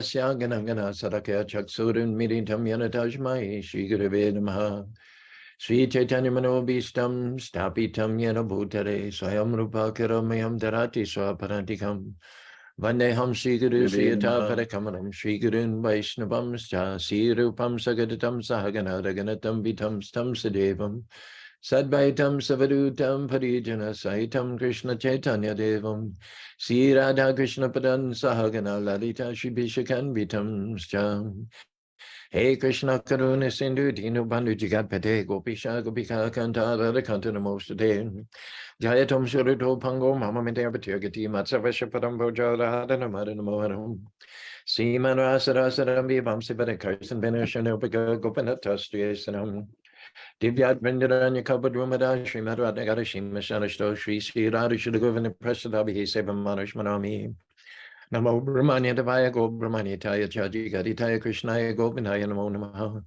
Ganangana Sarakya Chaksurin Miritam Yanatajmai Shri Gurave Namaha Sri Chaitanya Manobishtam Stapitam Yana Bhutare Swayam Rupakiramayam Dharati Swaparantikam Vandeham Shri Guru Sriyata Parakamaram Shri Gurun Vaishnavams Cha Sri Rupam Sagadatam Sahagana Raganatam Vitam Stam Sadevam Sadvaitam Savadutam Parijana Saitam Krishna Chaitanya Devam Sri Radha Krishna Padan Sahagana Lalita Shri Vishakan Vitam Jam Hey Krishna Karuna Sindhu Dinu Bandhu Jigatpate Gopisha Gopika Kanta Radha Kanta Namostade Jayatam Surito Pango Mama Medavati Matsavasha Padam Bhoja Radhana Madana Mohanam Seaman Rasarasaram Vivam Sibara Karsan Benashanopica Gopanatas Divyat Vendaranya Kabadrumada Shri Madhvatagarashi Mashanashto Shri Sri Radha Shudagovana Prasadabhi Sevam Manush Manami Namo Brahmanya Devaya Go Brahmanya Taya Chaji Gaditaya Krishnaya Govinaya Namo Namaha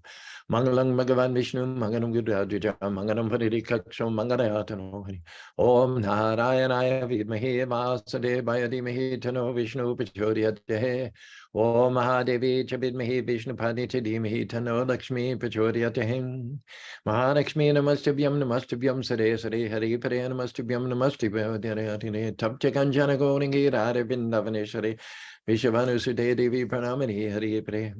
Mangalang Bhagavan Vishnu Mangalam Gudhajuja Mangalam Pariri Kaksho Mangalayatano Om Narayanaya Vidmahi Vasadevaya Dhimahi Tano Vishnu Prachodhyate Om Mahadevi Chabidmahi Vishnu Padita Dhimahi Tano Lakshmi Prachodhyate Mahalakshmi Namastabhyam Sare Sare Hari Pare Namastabhyam Namastibhyam Tapcha Kanjana Goringi Radha Vindavaneshwari Vishavanu Sudhe Devi Pranamani Hari Pare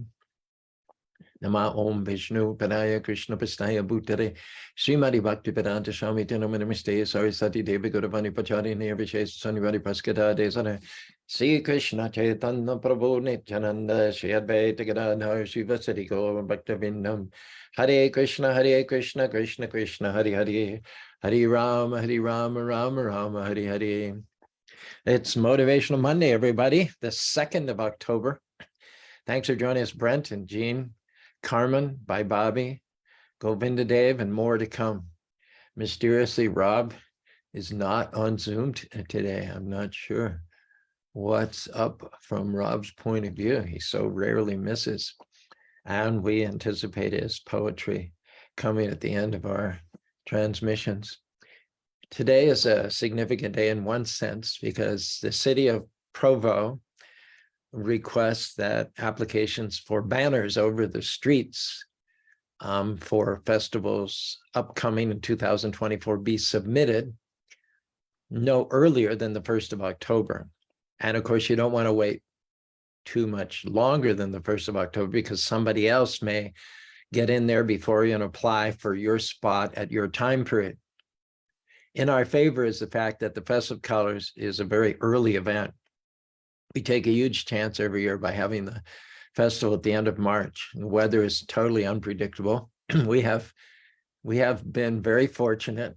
Nama Om Vishnu Padaya Krishna Pastaya Bhutare Srimati Bhakti Vedanta Swami Namaste Sarasati Devi Guruvani Pachari Nirvishes Sanivari Paskata Desana Sri Krishna Chaitanya Prabhu Nityananda Shri Advaita Gadadhar Shivasati Gaur Bhakta Vindam Hare Krishna Krishna Krishna Hare Hare Hare Rama Rama Rama Hare Hare. It's Motivational Monday, everybody, the 2nd of October. Thanks for joining us, Brent and Jean, Carmen, by Bobby, Govinda Dev, and more to come. Mysteriously, Rob is not on Zoom today. I'm not sure what's up from Rob's point of view. He so rarely misses. And we anticipate his poetry coming at the end of our transmissions. Today is a significant day in one sense because the city of Provo requests that applications for banners over the streets for festivals upcoming in 2024 be submitted no earlier than the 1st of October. And of course, you don't want to wait too much longer than the 1st of October because somebody else may get in there before you and apply for your spot at your time period. In our favor is the fact that the Festival of Colors is a very early event. We take a huge chance every year by having the festival at the end of March. The weather is totally unpredictable. We have been very fortunate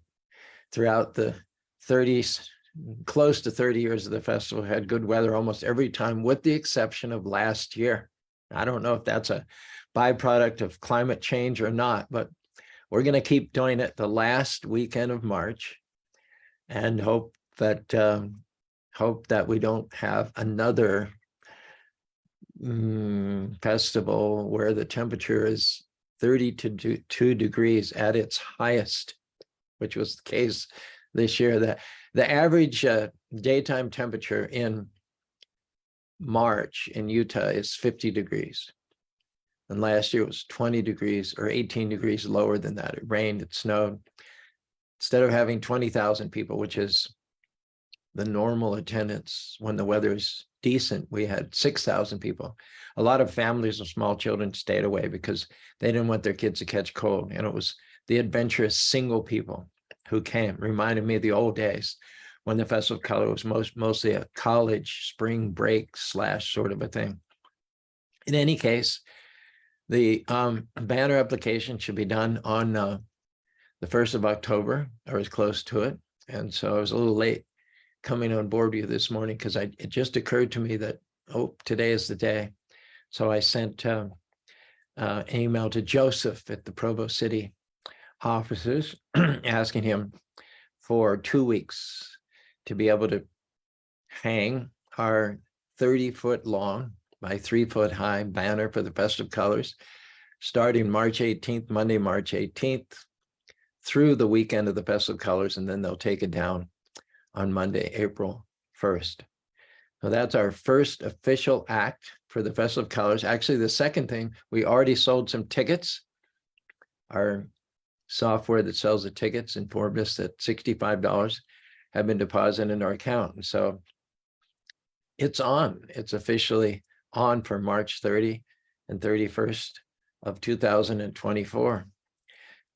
throughout the 30s, close to 30 years of the festival, had good weather almost every time, with the exception of last year. I don't know if that's a byproduct of climate change or not, but we're going to keep doing it the last weekend of March and hope that we don't have another festival where the temperature is 32 degrees at its highest, which was the case this year. The average daytime temperature in March in Utah is 50 degrees. And last year it was 20 degrees or 18 degrees lower than that. It rained, it snowed. Instead of having 20,000 people, which is the normal attendance when the weather is decent, we had 6,000 people. A lot of families with small children stayed away because they didn't want their kids to catch cold. And it was the adventurous single people who came. Reminded me of the old days when the Festival of Color was mostly a college spring break / sort of a thing. In any case, the banner application should be done on the 1st of October or as close to it. And so I was a little late coming on board with you this morning because it just occurred to me that, today is the day. So I sent an email to Joseph at the Provo City offices asking him for 2 weeks to be able to hang our 30-foot long by 3-foot high banner for the Festival of Colors starting March 18th, Monday, March 18th, through the weekend of the Festival of Colors, and then they'll take it down on Monday, April 1st. So that's our first official act for the Festival of Colors. Actually, the second thing, we already sold some tickets. Our software that sells the tickets informed us that $65 have been deposited into our account. And so it's on. It's officially on for March 30 and 31st of 2024.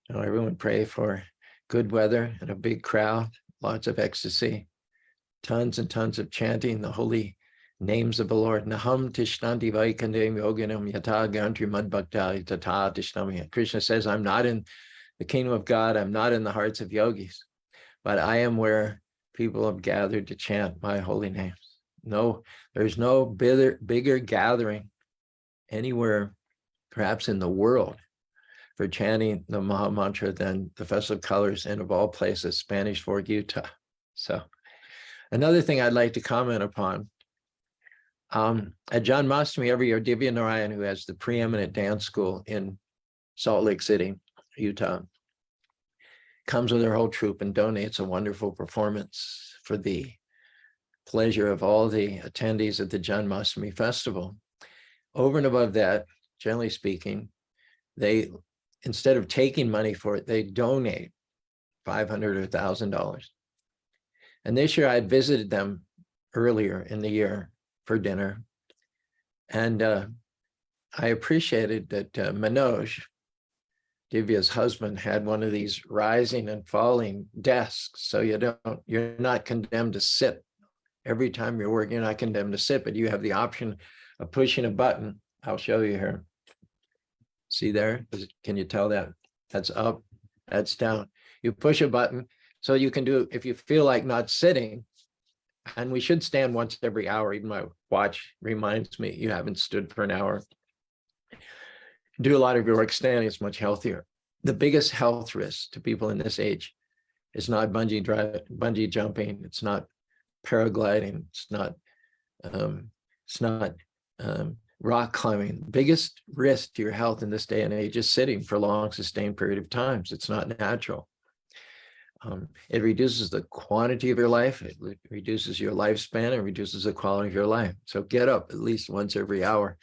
Now, everyone pray for good weather and a big crowd, lots of ecstasy, tons and tons of chanting the holy names of the Lord. Naham Tishnanti Vaikandam Yoganam Yata Gantri Madbhakta Tata Tishnami. Krishna says, I'm not in the kingdom of God. I'm not in the hearts of yogis, but I am where people have gathered to chant my holy names. No, there's no bigger gathering anywhere, perhaps in the world, for chanting the Maha Mantra than the Festival of Colors, and of all places, Spanish Fork, Utah. So another thing I'd like to comment upon, at John Mastami every year, Divya Narayan, who has the preeminent dance school in Salt Lake City, Utah, comes with her whole troupe and donates a wonderful performance for the pleasure of all the attendees at the John Mastami Festival. Over and above that, generally speaking, they, instead of taking money for it, they donate $500 or $1,000. And this year I had visited them earlier in the year for dinner. And I appreciated that Manoj, Divya's husband, had one of these rising and falling desks. So you're not condemned to sit. Every time you're working, you're not condemned to sit, but you have the option of pushing a button. I'll show you here. See there? Can you tell that? That's up, that's down. You push a button, so you can do, if you feel like not sitting, and we should stand once every hour. Even my watch reminds me, you haven't stood for an hour. Do a lot of your work standing, it's much healthier. The biggest health risk to people in this age is not bungee jumping, it's not paragliding, it's not rock climbing. The biggest risk to your health in this day and age is sitting for a long, sustained period of times. It's not natural. It reduces the quantity of your life, it reduces your lifespan, and reduces the quality of your life. So get up at least once every hour.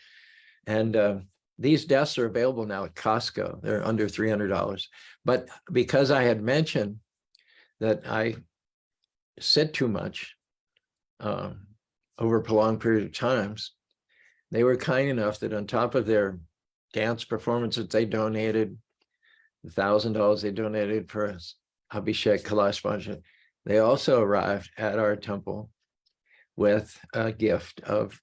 And these desks are available now at Costco. They're under $300. But because I had mentioned that I sit too much over a prolonged period of times, they were kind enough that on top of their dance performances, they donated $1,000 they donated for us. Abhishek Kailash Bhajan. They also arrived at our temple with a gift of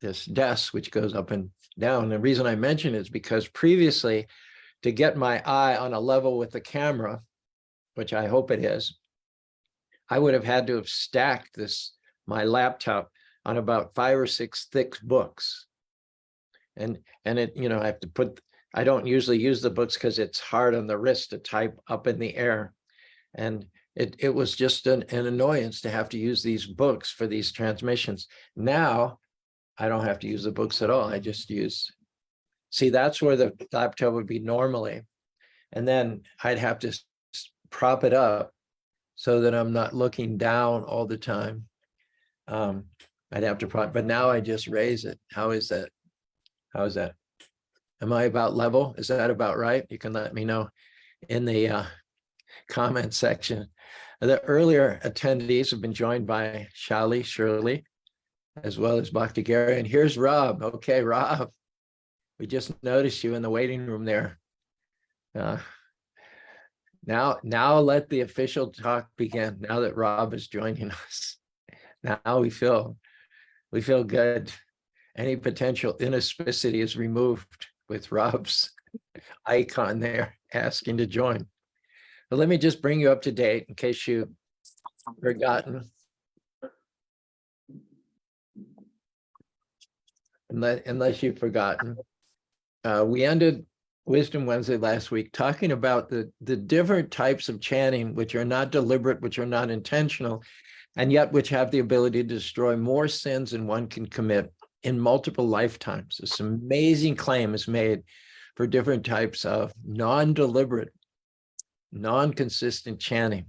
this desk, which goes up and down. The reason I mention it is because previously, to get my eye on a level with the camera, which I hope it is, I would have had to have stacked my laptop on about 5 or 6 thick books. And it, I have to I don't usually use the books because it's hard on the wrist to type up in the air. And it was just an annoyance to have to use these books for these transmissions. Now, I don't have to use the books at all. I just see, that's where the laptop would be normally. And then I'd have to prop it up so that I'm not looking down all the time. I'd have to but now I just raise it. How is that? How is that? Am I about level? Is that about right? You can let me know in the comment section. The earlier attendees have been joined by Shirley, as well as Bhakti Gary. And here's Rob. Okay, Rob, we just noticed you in the waiting room there. Now let the official talk begin. Now that Rob is joining us, now we feel good. Any potential inauspicity is removed with Rob's icon there asking to join. But let me just bring you up to date in case you've forgotten. Unless you've forgotten. We ended Wisdom Wednesday last week talking about the different types of chanting, which are not deliberate, which are not intentional, and yet which have the ability to destroy more sins than one can commit in multiple lifetimes. This amazing claim is made for different types of non-deliberate, non-consistent chanting.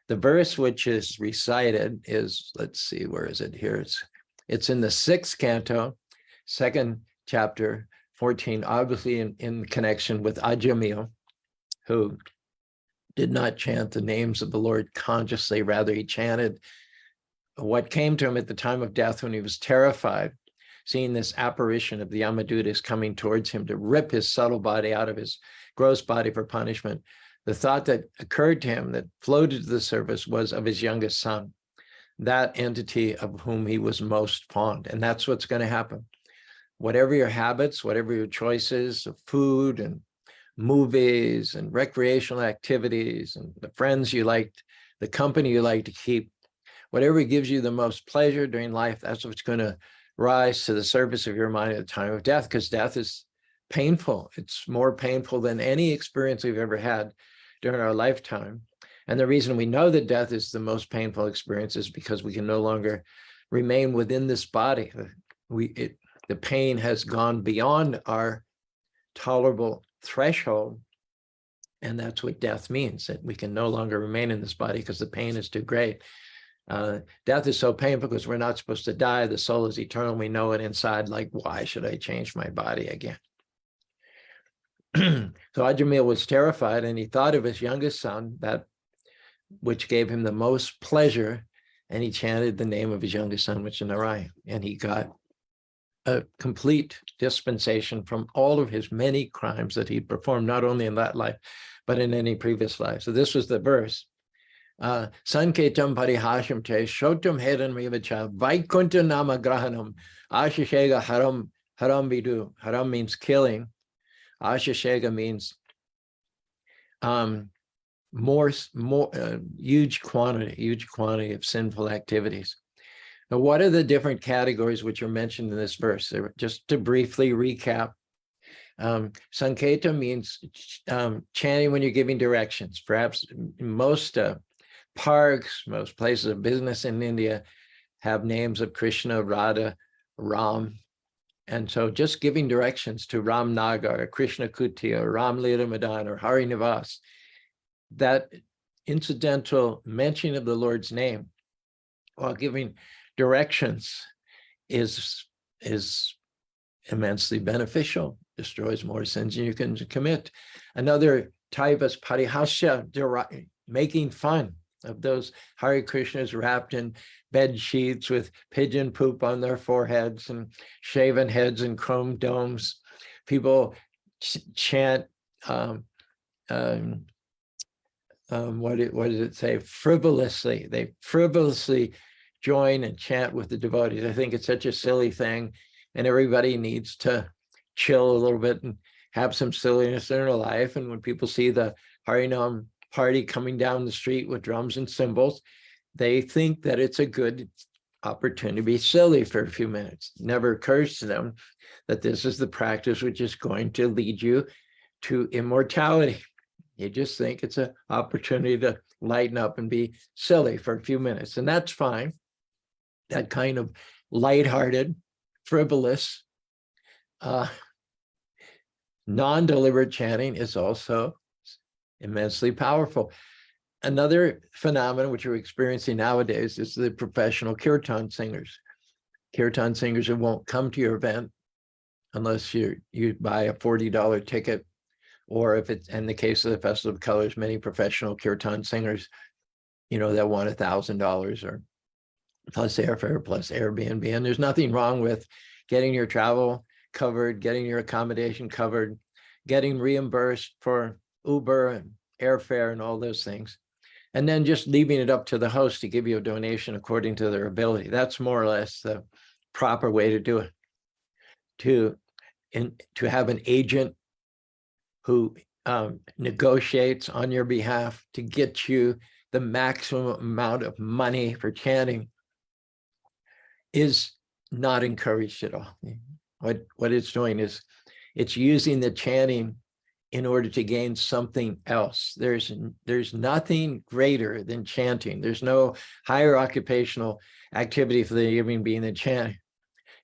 The verse which is recited is, let's see, where is it here? It's It's in the 6th canto, 2nd chapter, 14, obviously in connection with Ajamil, who did not chant the names of the Lord consciously. Rather, he chanted what came to him at the time of death when he was terrified, seeing this apparition of the Yamadutas coming towards him to rip his subtle body out of his gross body for punishment. The thought that occurred to him, that floated to the surface, was of his youngest son, that entity of whom he was most fond. And that's what's going to happen. Whatever your habits, whatever your choices of food and movies and recreational activities and the friends you liked, the company you like to keep, whatever gives you the most pleasure during life, that's what's going to rise to the surface of your mind at the time of death, because death is painful. It's more painful than any experience we've ever had during our lifetime. And the reason we know that death is the most painful experience is because we can no longer remain within this body. The pain has gone beyond our tolerable threshold. And that's what death means, that we can no longer remain in this body because the pain is too great. Death is so painful because we're not supposed to die. The soul is eternal. We know it inside, like, why should I change my body again? So Ajamil was terrified, and he thought of his youngest son, that which gave him the most pleasure, and he chanted the name of his youngest son, which is Narayan, and he got a complete dispensation from all of his many crimes that he'd performed, not only in that life, but in any previous life. So this was the verse. Sanketam parihasham te shotam hedan mivacha vaikunta nama grahanam ashashega haram vidu. Haram means killing. Ashashega means huge quantity of sinful activities. Now, what are the different categories which are mentioned in this verse? Just to briefly recap, Sanketa means chanting when you're giving directions. Perhaps most parks, most places of business in India have names of Krishna, Radha, Ram. And so just giving directions to Ram Nagar, or Krishna Kuti, or Ram Lila Madan, or Hari Nivas, that incidental mention of the Lord's name while giving directions is immensely beneficial, destroys more sins than you can commit. Another type is parihasya, making fun of those Hare Krishnas wrapped in bed sheets with pigeon poop on their foreheads and shaven heads and chrome domes. People chant, what does it say? Frivolously. They frivolously join and chant with the devotees. I think it's such a silly thing, and everybody needs to chill a little bit and have some silliness in their life. And when people see the Harinam party coming down the street with drums and cymbals, they think that it's a good opportunity to be silly for a few minutes. It never occurs to them that this is the practice which is going to lead you to immortality. You just think it's an opportunity to lighten up and be silly for a few minutes, and that's fine. That kind of lighthearted, frivolous, non-deliberate chanting is also immensely powerful. Another phenomenon which we're experiencing nowadays is the professional kirtan singers. Kirtan singers who won't come to your event unless you buy a $40 ticket, or if it's in the case of the Festival of Colors, many professional kirtan singers, that want $1,000 or plus airfare, plus Airbnb. And there's nothing wrong with getting your travel covered, getting your accommodation covered, getting reimbursed for Uber and airfare and all those things. And then just leaving it up to the host to give you a donation according to their ability. That's more or less the proper way to do it. To have an agent who negotiates on your behalf to get you the maximum amount of money for chanting is not encouraged at all. What it's doing is it's using the chanting in order to gain something else. There's nothing greater than chanting. There's no higher occupational activity for the human being than chanting.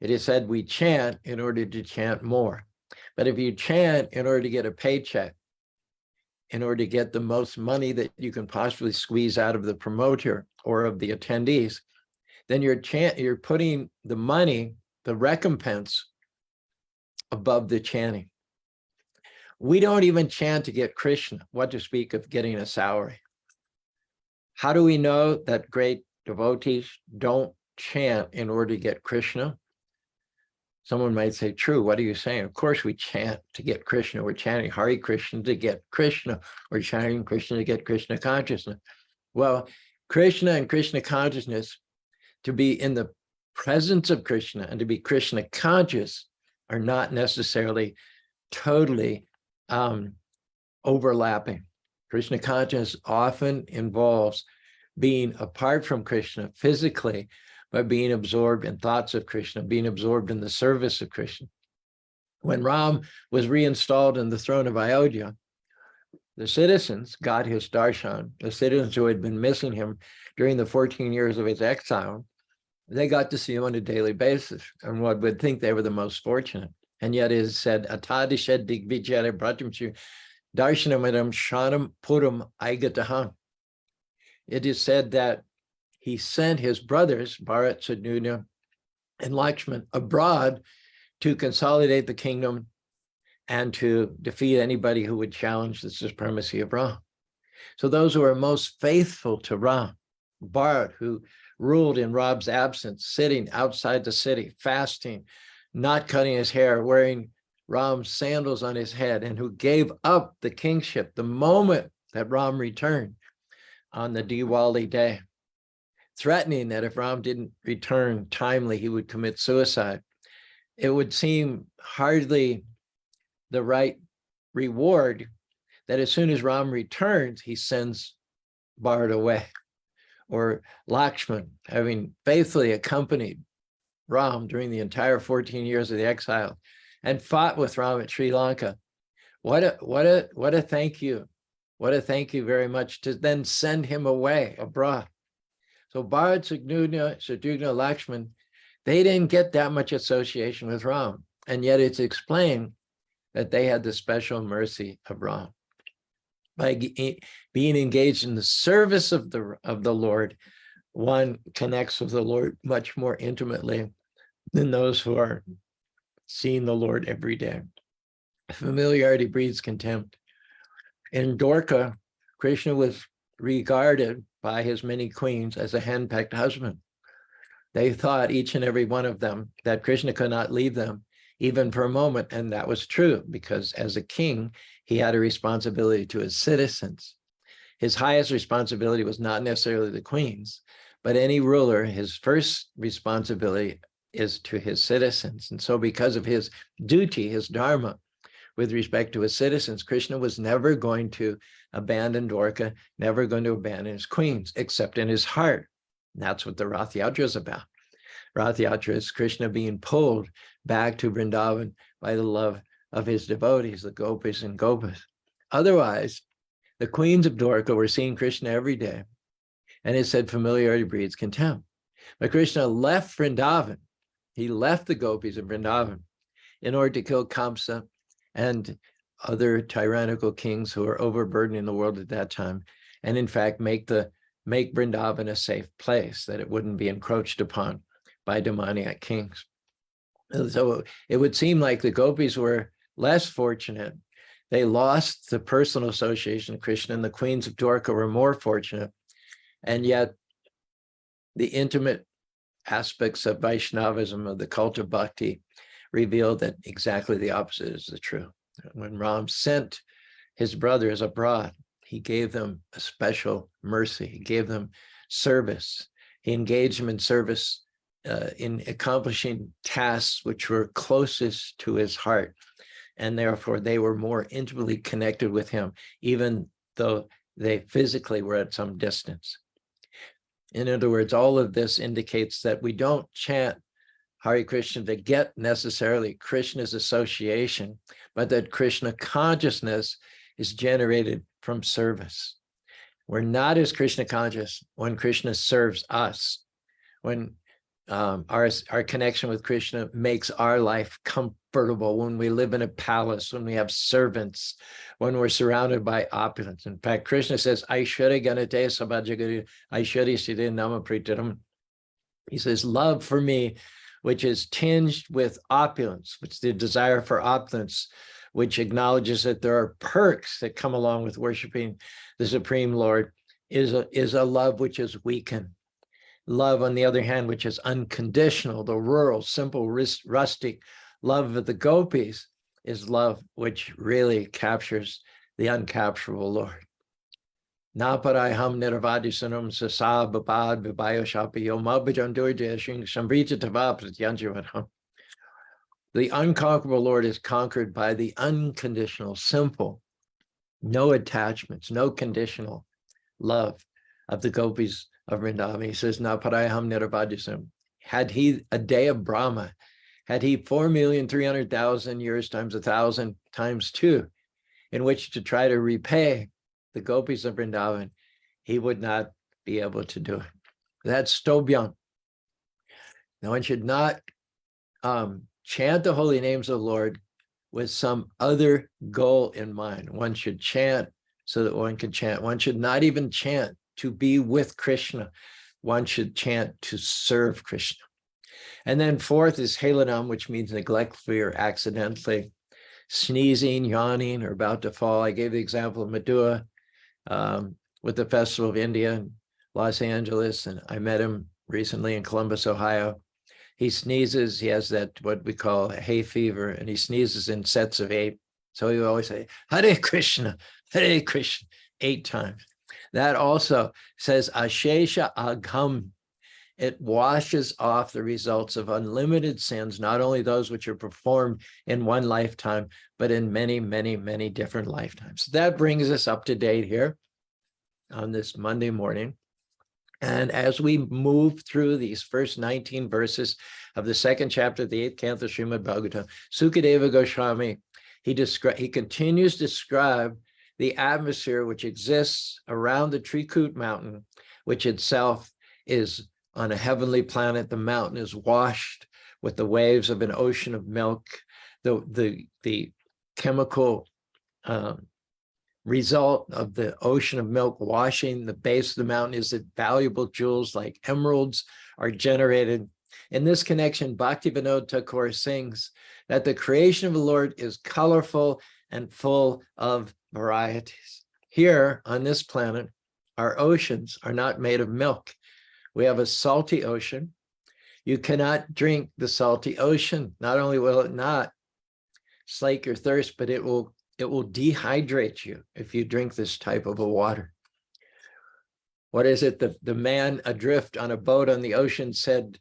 It is said we chant in order to chant more. But if you chant in order to get a paycheck, in order to get the most money that you can possibly squeeze out of the promoter or of the attendees, then you're putting the money, the recompense, above the chanting. We don't even chant to get Krishna, what to speak of getting a salary. How do we know that great devotees don't chant in order to get Krishna? Someone might say, true, what are you saying? Of course we chant to get Krishna. We're chanting Hare Krishna to get Krishna. We're chanting Krishna to get Krishna consciousness. Well, Krishna and Krishna consciousness, to be in the presence of Krishna and to be Krishna conscious, are not necessarily totally overlapping. Krishna consciousness often involves being apart from Krishna physically, but being absorbed in thoughts of Krishna, being absorbed in the service of Krishna. When Ram was reinstalled in the throne of Ayodhya, the citizens got his darshan. The citizens who had been missing him during the 14 years of his exile, they got to see him on a daily basis, and one would think they were the most fortunate. And yet it is said, Atadished Digvijaya Bratimchu Darshanamidam Shanam Puram Aigataham. It is said that he sent his brothers, Bharat, Sadhuja, and Lakshman, abroad to consolidate the kingdom and to defeat anybody who would challenge the supremacy of Ram. So those who are most faithful to Ram, Bharat, who ruled in Ram's absence, sitting outside the city, fasting, not cutting his hair, wearing Ram's sandals on his head, and who gave up the kingship the moment that Ram returned on the Diwali day, threatening that if Ram didn't return timely, he would commit suicide. It would seem hardly the right reward that as soon as Ram returns, he sends Bharat away. Or Lakshman, having faithfully accompanied Ram during the entire 14 years of the exile and fought with Ram at Sri Lanka. What a thank you. What a thank you very much to then send him away abroad. So Bharat, Sadhuja, Lakshman, they didn't get that much association with Ram. And yet it's explained that they had the special mercy of Ram. By being engaged in the service of the Lord, one connects with the Lord much more intimately than those who are seeing the Lord every day. Familiarity breeds contempt. In Dwarka, Krishna was regarded by his many queens as a henpecked husband. They thought, each and every one of them, that Krishna could not leave them even for a moment. And that was true, because as a king, he had a responsibility to his citizens. His highest responsibility was not necessarily the queens, but any ruler, his first responsibility is to his citizens. And so because of his duty, his dharma, with respect to his citizens, Krishna was never going to abandon Dwarka, never going to abandon his queens, except in his heart. And that's what the Rath Yatra is about. Rath Yatra is Krishna being pulled back to Vrindavan by the love of his devotees, the gopis and gopas. Otherwise, the queens of Dwarka were seeing Krishna every day, and it said familiarity breeds contempt. But Krishna left Vrindavan. He left the gopis of Vrindavan in order to kill Kamsa and other tyrannical kings who were overburdening the world at that time, and in fact make Vrindavan a safe place, that it wouldn't be encroached upon by demoniac kings. And so it would seem like the gopis were less fortunate. They lost the personal association of Krishna, and the queens of Dwarka were more fortunate. And yet the intimate aspects of Vaishnavism, of the cult of bhakti, revealed that exactly the opposite is the truth. When Ram sent his brothers abroad, he gave them a special mercy. He gave them service. He engaged them in service in accomplishing tasks which were closest to his heart. And therefore, they were more intimately connected with him, even though they physically were at some distance. In other words, all of this indicates that we don't chant Hare Krishna to get necessarily Krishna's association, but that Krishna consciousness is generated from service. We're not as Krishna conscious when Krishna serves us, when our connection with Krishna makes our life comfortable, when we live in a palace, when we have servants, when we're surrounded by opulence. In fact, Krishna says, Aishwarya Ganate Sabhajagari Aishwarya Siddhi Nama Pritaram. He says, love for me, which is tinged with opulence, which is the desire for opulence, which acknowledges that there are perks that come along with worshiping the Supreme Lord, is a love which is weakened. Love, on the other hand, which is unconditional, the rural, simple, rustic love of the gopis, is love which really captures the uncapturable Lord. Naparayham nirvadisanam sasa babad vibayo shapi yomabhajan durjashing sambrita tava pratyanjavadham. The unconquerable Lord is conquered by the unconditional, simple, no attachments, no conditional love of the gopis of Vrindavan. He says, Naparayham nirvadisanam. Had he a day of Brahma, had he 4,300,000 years times 1,000 times 2, in which to try to repay the gopis of Vrindavan, he would not be able to do it. That's Stobyan. Now, one should not chant the holy names of the Lord with some other goal in mind. One should chant so that one can chant. One should not even chant to be with Krishna. One should chant to serve Krishna. And then fourth is Helanam, which means neglectfully or accidentally, sneezing, yawning, or about to fall. I gave the example of Madhua with the Festival of India in Los Angeles, and I met him recently in Columbus, Ohio. He sneezes, he has that, what we call hay fever, and he sneezes in sets of 8. So he would always say, Hare Krishna, 8 times. That also says, Ashesha Agham. It washes off the results of unlimited sins, not only those which are performed in one lifetime, but in many, many, many different lifetimes. That brings us up to date here on this Monday morning. And as we move through these first 19 verses of the second chapter of the 8th canto of Srimad Bhagavatam, Sukadeva Goswami, he continues to describe the atmosphere which exists around the Trikut mountain, which itself is on a heavenly planet. The mountain is washed with the waves of an ocean of milk. The chemical result of the ocean of milk washing the base of the mountain is that valuable jewels like emeralds are generated. In this connection, Bhaktivinoda Thakur sings that the creation of the Lord is colorful and full of varieties. Here on this planet, our oceans are not made of milk. We have a salty ocean. You cannot drink the salty ocean. Not only will it not slake your thirst, but it will dehydrate you if you drink this type of a water. What is it? The man adrift on a boat on the ocean said,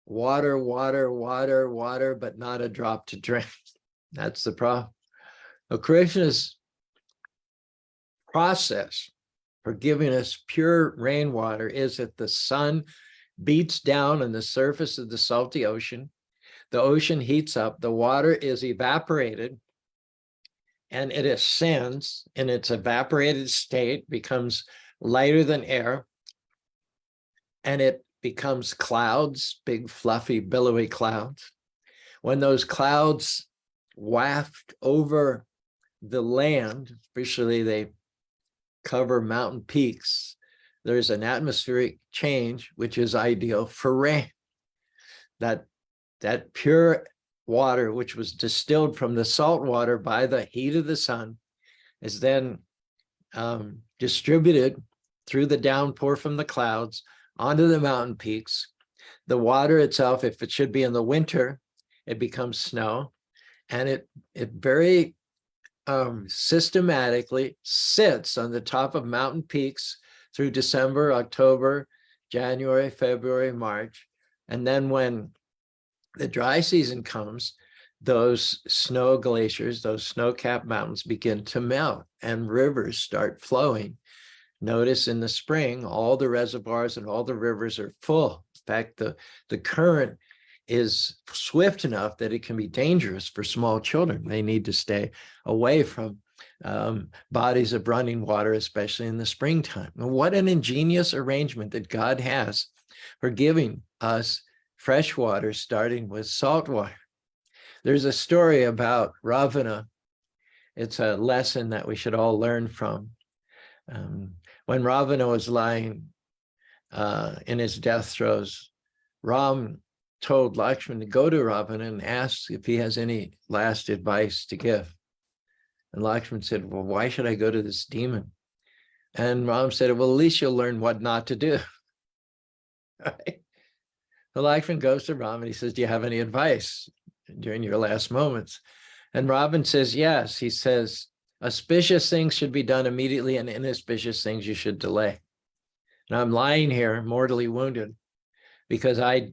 water, water, water, water, but not a drop to drink. That's the problem. Now, Krishna's process for giving us pure rainwater is that the sun beats down on the surface of the salty ocean. The ocean heats up, the water is evaporated, and it ascends in its evaporated state, becomes lighter than air, and it becomes clouds, big, fluffy, billowy clouds. When those clouds waft over the land, especially they cover mountain peaks, there's an atmospheric change, which is ideal for rain. That pure water, which was distilled from the salt water by the heat of the sun, is then distributed through the downpour from the clouds onto the mountain peaks. The water itself, if it should be in the winter, it becomes snow, and it very systematically sits on the top of mountain peaks through December, October, January, February, March. And then when the dry season comes, those snow glaciers, those snow-capped mountains begin to melt and rivers start flowing. Notice in the spring, all the reservoirs and all the rivers are full. In fact, the current is swift enough that it can be dangerous for small children. They need to stay away from bodies of running water, especially in the springtime. And what an ingenious arrangement that God has for giving us fresh water, starting with salt water. There's a story about Ravana. It's a lesson that we should all learn from. When Ravana was lying in his death throes, Ram told Lakshman to go to Ravana and ask if he has any last advice to give. And Lakshman said, well, why should I go to this demon? And Ram said, well, at least you'll learn what not to do. Right? So Lakshman goes to Ram and he says, do you have any advice during your last moments? And Ravana says, yes. He says, auspicious things should be done immediately and inauspicious things you should delay. And I'm lying here mortally wounded because I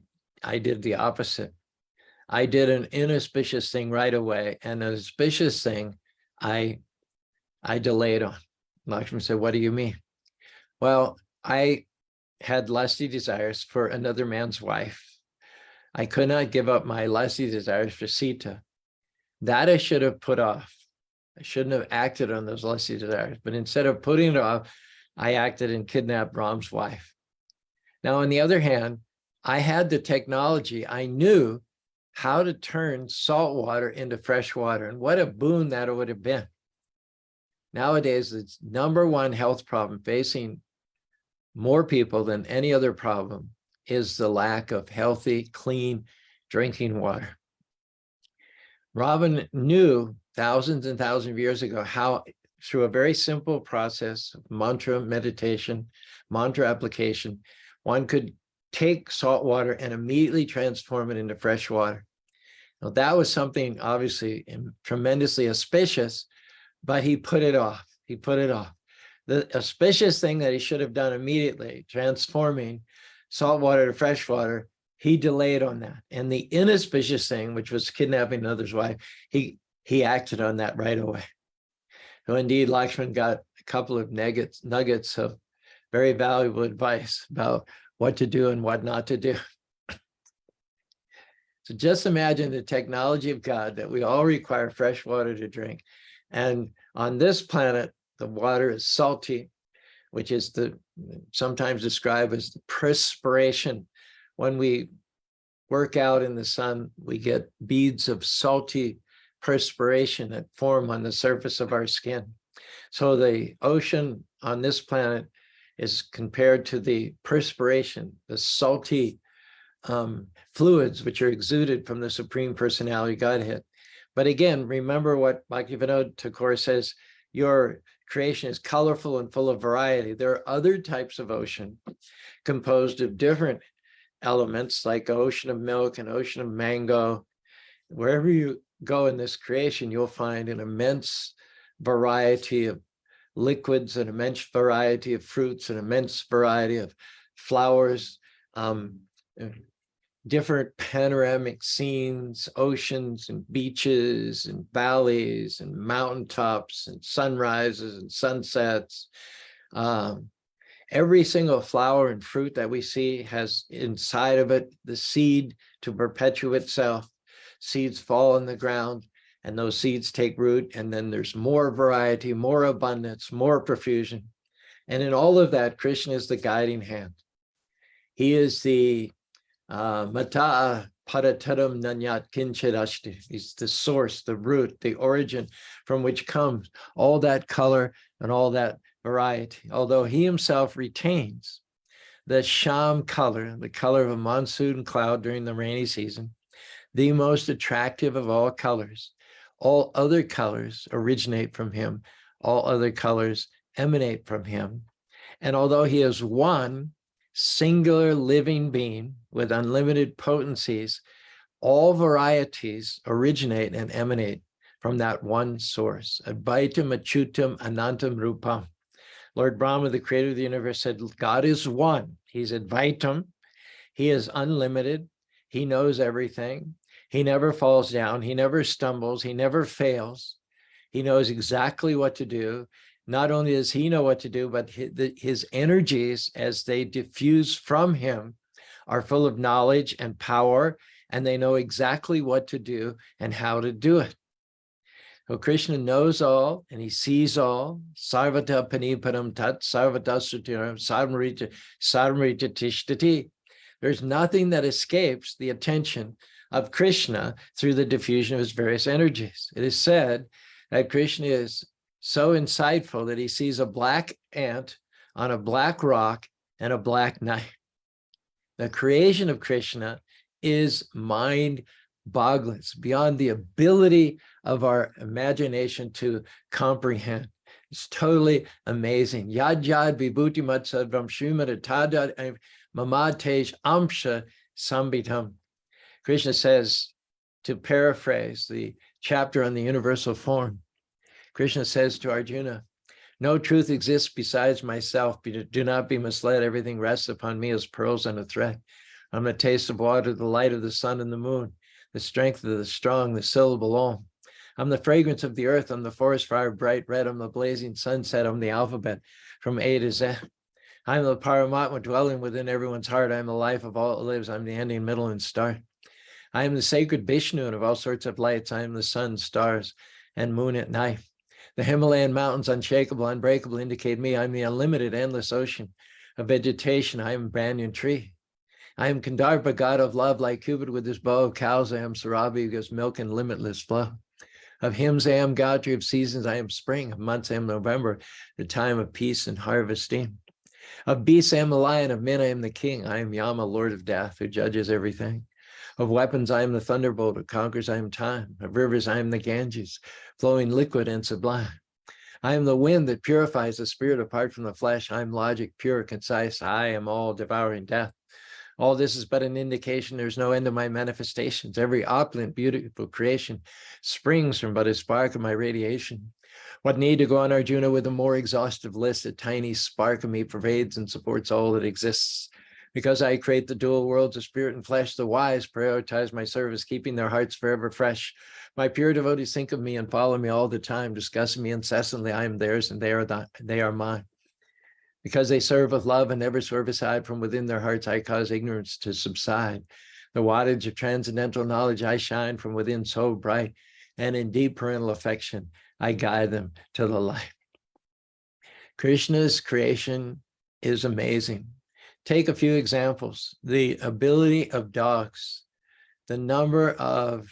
did the opposite. I did an inauspicious thing right away, and an auspicious thing I delayed on. Lakshman said, what do you mean? Well, I had lusty desires for another man's wife. I could not give up my lusty desires for Sita. That I should have put off. I shouldn't have acted on those lusty desires, but instead of putting it off, I acted and kidnapped Ram's wife. Now, on the other hand, I had the technology. I knew how to turn salt water into fresh water, and what a boon that would have been. Nowadays, the #1 health problem facing more people than any other problem is the lack of healthy, clean drinking water. Robin knew thousands and thousands of years ago how, through a very simple process of mantra meditation, mantra application, one could take salt water and immediately transform it into fresh water. Now, that was something obviously tremendously auspicious, but he put it off. He put it off. The auspicious thing that he should have done immediately, transforming salt water to fresh water, he delayed on that. And the inauspicious thing, which was kidnapping another's wife, he acted on that right away. So indeed, Lakshman got a couple of nuggets of very valuable advice about what to do and what not to do. So just imagine the technology of God that we all require fresh water to drink. And on this planet, the water is salty, which is sometimes described as the perspiration. When we work out in the sun, we get beads of salty perspiration that form on the surface of our skin. So the ocean on this planet is compared to the perspiration, the salty fluids which are exuded from the Supreme Personality Godhead. But again, remember what Bhaktivinoda Thakur says, your creation is colorful and full of variety. There are other types of ocean composed of different elements, like ocean of milk and ocean of mango. Wherever you go in this creation, you'll find an immense variety of liquids, an immense variety of fruits, an immense variety of flowers, different panoramic scenes, oceans and beaches and valleys and mountaintops and sunrises and sunsets. Every single flower and fruit that we see has inside of it the seed to perpetuate itself. Seeds fall in the ground and those seeds take root, and then there's more variety, more abundance, more profusion. And in all of that, Krishna is the guiding hand. He is the Mata Parataram Nanyat Kinchirashti. He's the source, the root, the origin from which comes all that color and all that variety. Although he himself retains the sham color, the color of a monsoon cloud during the rainy season, the most attractive of all colors. All other colors originate from him. All other colors emanate from him. And although he is one singular living being with unlimited potencies, all varieties originate and emanate from that one source. Advaitam Achyutam Anantam Rupam. Lord Brahma, the creator of the universe, said, God is one. He's Advaitam. He is unlimited. He knows everything. He never falls down. He never stumbles. He never fails. He knows exactly what to do. Not only does he know what to do, but his energies, as they diffuse from him, are full of knowledge and power, and they know exactly what to do and how to do it. So Krishna knows all, and he sees all. Sarvata paniparam tat, sarvata sutiram, sarvamrita tishtati. There's nothing that escapes the attention of Krishna through the diffusion of his various energies. It is said that Krishna is so insightful that he sees a black ant on a black rock and a black night. The creation of Krishna is mind-boggling. It's beyond the ability of our imagination to comprehend. It's totally amazing. Yad yad vibhuti matsadvam srimad tadad mamatesh amsha sambitam. Krishna says, to paraphrase the chapter on the universal form, Krishna says to Arjuna, no truth exists besides myself. Do not be misled. Everything rests upon me as pearls on a thread. I'm the taste of water, the light of the sun and the moon, the strength of the strong, the syllable Om. I'm the fragrance of the earth. I'm the forest fire, bright red. I'm the blazing sunset. I'm the alphabet from A to Z. I'm the Paramatma dwelling within everyone's heart. I'm the life of all that lives. I'm the ending, middle, and start. I am the sacred Vishnu of all sorts of lights. I am the sun, stars, and moon at night. The Himalayan mountains, unshakable, unbreakable, indicate me. I'm the unlimited, endless ocean of vegetation. I am a banyan tree. I am Kandharpa, god of love, like Cupid with his bow of cows. I am Sarabhi, who gives milk and limitless flow. Of hymns I am Gayatri, of seasons I am spring, of months I am November, the time of peace and harvesting. Of beasts I am the lion, of men I am the king. I am Yama, lord of death, who judges everything. Of weapons I am the thunderbolt, who conquers I am time. Of rivers I am the Ganges, flowing liquid and sublime. I am the wind that purifies the spirit apart from the flesh. I am logic, pure, concise. I am all devouring death. All this is but an indication there's no end to my manifestations. Every opulent, beautiful creation springs from but a spark of my radiation. What need to go on, Arjuna, with a more exhaustive list? A tiny spark of me pervades and supports all that exists. Because I create the dual worlds of spirit and flesh, the wise prioritize my service, keeping their hearts forever fresh. My pure devotees think of me and follow me all the time, discussing me incessantly. I am theirs and they are mine. Because they serve with love and never swerve aside from within their hearts, I cause ignorance to subside. The wattage of transcendental knowledge, I shine from within so bright, and in deep parental affection, I guide them to the light. Krishna's creation is amazing. Take a few examples. The ability of dogs, the number of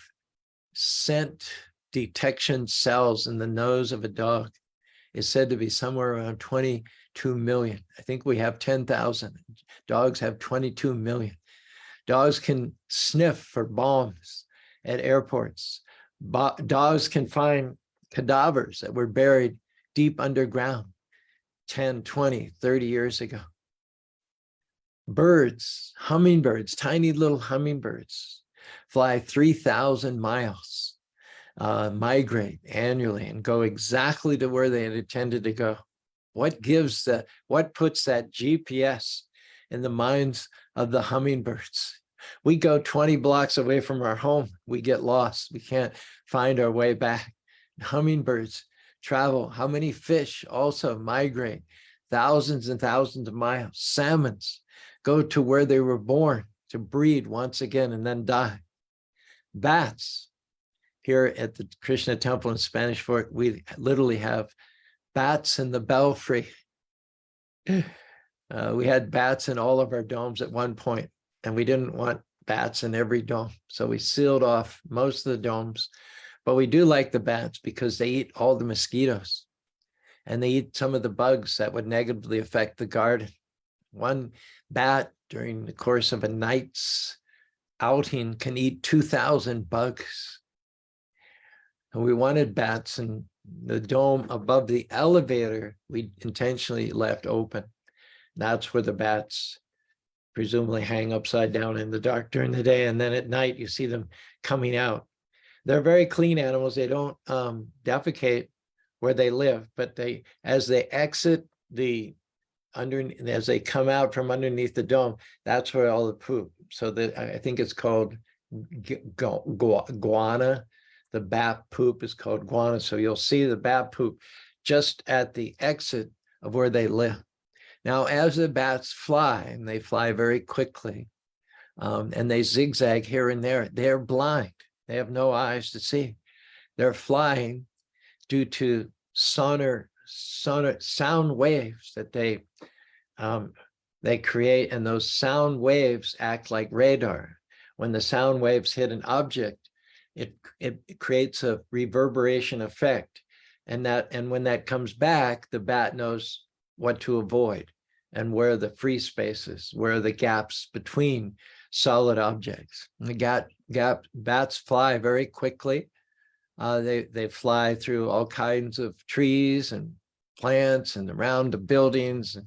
scent detection cells in the nose of a dog is said to be somewhere around 22 million. I think we have 10,000. Dogs have 22 million. Dogs can sniff for bombs at airports. Dogs can find cadavers that were buried deep underground 10, 20, 30 years ago. Birds, hummingbirds, tiny little hummingbirds fly 3,000 miles, migrate annually and go exactly to where they had intended to go. What puts that GPS in the minds of the hummingbirds? We go 20 blocks away from our home, we get lost, we can't find our way back. Hummingbirds travel. How many fish also migrate thousands and thousands of miles? Salmons go to where they were born to breed once again and then die. Bats, here at the Krishna temple in Spanish Fort, we literally have bats in the belfry. We had bats in all of our domes at one point, and we didn't want bats in every dome. So we sealed off most of the domes, but we do like the bats because they eat all the mosquitoes and they eat some of the bugs that would negatively affect the garden. One bat during the course of a night's outing can eat 2,000 bugs. And we wanted bats in the dome above the elevator. We intentionally left open. That's where the bats presumably hang upside down in the dark during the day. And then at night, you see them coming out. They're very clean animals. They don't defecate where they live, but as they exit as they come out from underneath the dome, that's where all the poop. So that I think it's called guana. The bat poop is called guana. So you'll see the bat poop just at the exit of where they live. Now, as the bats fly, and they fly very quickly, and they zigzag here and there, they're blind. They have no eyes to see. They're flying due to sound waves that they create, and those sound waves act like radar. When the sound waves hit an object, it creates a reverberation effect, and when that comes back, the bat knows what to avoid. and where are the free spaces, where are the gaps between solid objects. And the bats fly very quickly. They fly through all kinds of trees and plants and around the buildings. And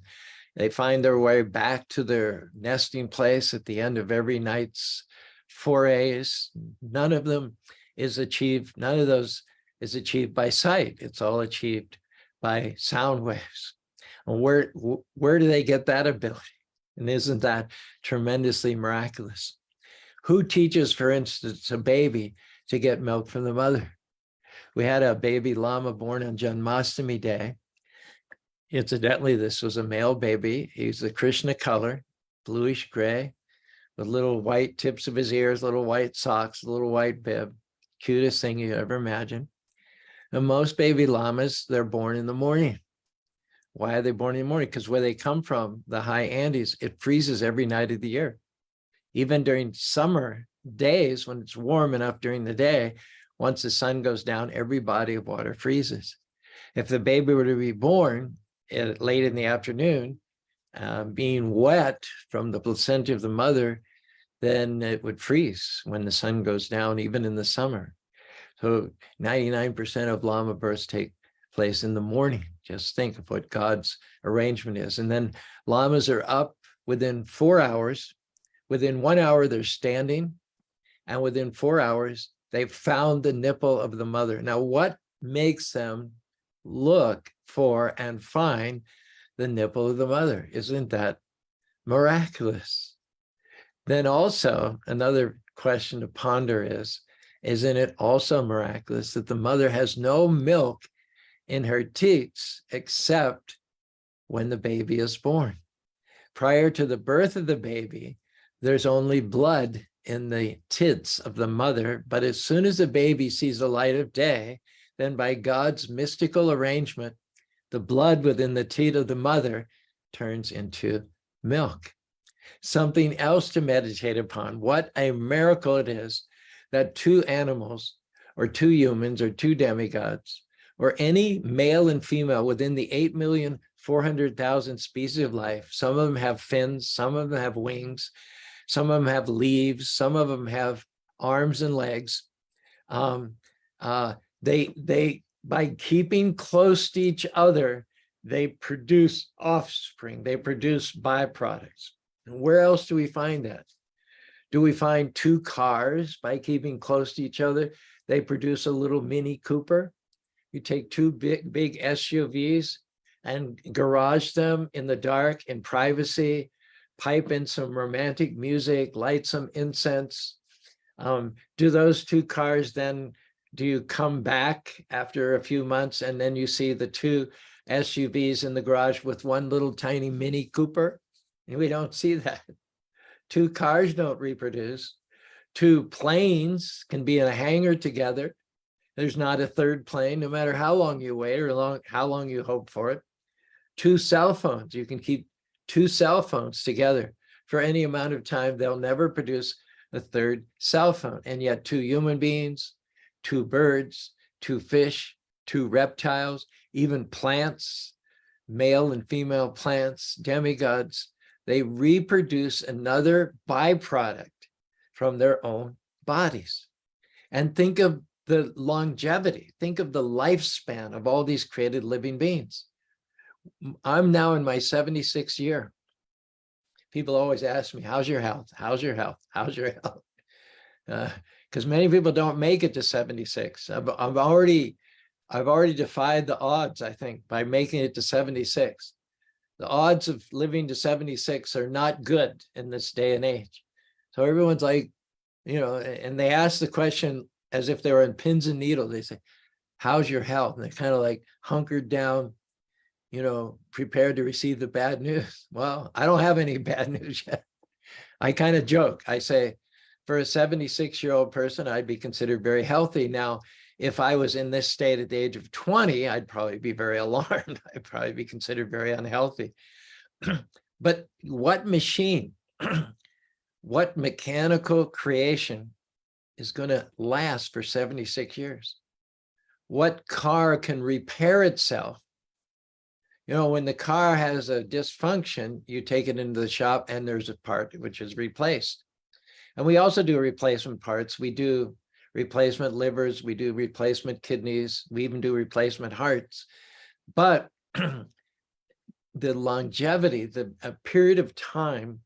they find their way back to their nesting place at the end of every night's forays. None of those is achieved by sight. It's all achieved by sound waves. And where do they get that ability? And isn't that tremendously miraculous? Who teaches, for instance, a baby to get milk from the mother? We had a baby llama born on Janmashtami Day. Incidentally, this was a male baby. He's the Krishna color, bluish gray, with little white tips of his ears, little white socks, little white bib. Cutest thing you ever imagine. And most baby llamas, they're born in the morning. Why are they born in the morning? Because where they come from, the high Andes, it freezes every night of the year. Even during summer days, when it's warm enough during the day, once the sun goes down, every body of water freezes. If the baby were to be born late in the afternoon, being wet from the placenta of the mother, then it would freeze when the sun goes down, even in the summer. So 99% of llama births take place in the morning. Just think of what God's arrangement is. And then llamas are up within 4 hours. Within 1 hour, they're standing. And within 4 hours, they've found the nipple of the mother. Now, what makes them look for and find the nipple of the mother? Isn't that miraculous? Then also, another question to ponder is, isn't it also miraculous that the mother has no milk in her teats except when the baby is born? Prior to the birth of the baby, there's only blood in the tits of the mother, but as soon as the baby sees the light of day, then by God's mystical arrangement, the blood within the teat of the mother turns into milk. Something else to meditate upon. What a miracle it is that two animals, or two humans, or two demigods, or any male and female within the 8,400,000 species of life, some of them have fins, some of them have wings, some of them have leaves, some of them have arms and legs. They by keeping close to each other, they produce offspring, they produce byproducts. And where else do we find that? Do we find two cars by keeping close to each other? They produce a little Mini Cooper. You take two big SUVs and garage them in the dark, in privacy, pipe in some romantic music, light some incense. Do those two cars then, do you come back after a few months and then you see the two SUVs in the garage with one little tiny Mini Cooper? And we don't see that. Two cars don't reproduce. Two planes can be in a hangar together. There's not a third plane, no matter how long you wait or how long you hope for it. Two cell phones, you can keep two cell phones together for any amount of time. They'll never produce a third cell phone. And yet two human beings, two birds, two fish, two reptiles, even plants, male and female plants, demigods, they reproduce another byproduct from their own bodies. And think of the longevity, think of the lifespan of all these created living beings. I'm now in my 76th year. People always ask me, how's your health? How's your health? How's your health? Because many people don't make it to 76. I've already defied the odds, I think, by making it to 76. The odds of living to 76 are not good in this day and age. So everyone's like, and they ask the question as if they were in pins and needles. They say, how's your health? And they're kind of like hunkered down, prepared to receive the bad news. Well, I don't have any bad news yet. I kind of joke. I say, for a 76-year-old person, I'd be considered very healthy. Now, if I was in this state at the age of 20, I'd probably be very alarmed. I'd probably be considered very unhealthy. But what machine, what mechanical creation is going to last for 76 years? What car can repair itself? You know, when the car has a dysfunction, you take it into the shop and there's a part which is replaced. And we also do replacement parts. We do replacement livers, we do replacement kidneys, we even do replacement hearts. But the longevity, a period of time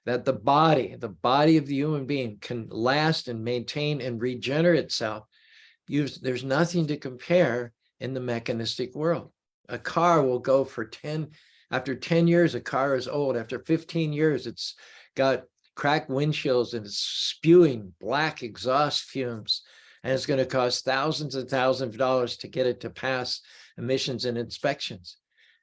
that the body of the human being can last and maintain and regenerate itself, there's nothing to compare in the mechanistic world. A car will go for after 10 years, a car is old. After 15 years, it's got cracked windshields and it's spewing black exhaust fumes. And it's going to cost thousands and thousands of dollars to get it to pass emissions and inspections.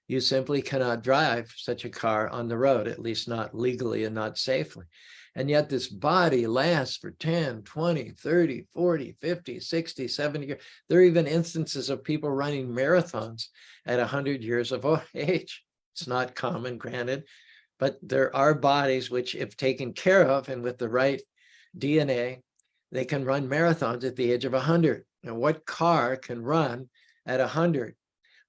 You simply cannot drive such a car on the road, at least not legally and not safely. And yet this body lasts for 10, 20, 30, 40, 50, 60, 70 years. There are even instances of people running marathons at 100 years of age. It's not common, granted, but there are bodies which, if taken care of and with the right DNA, they can run marathons at the age of 100. Now, what car can run at 100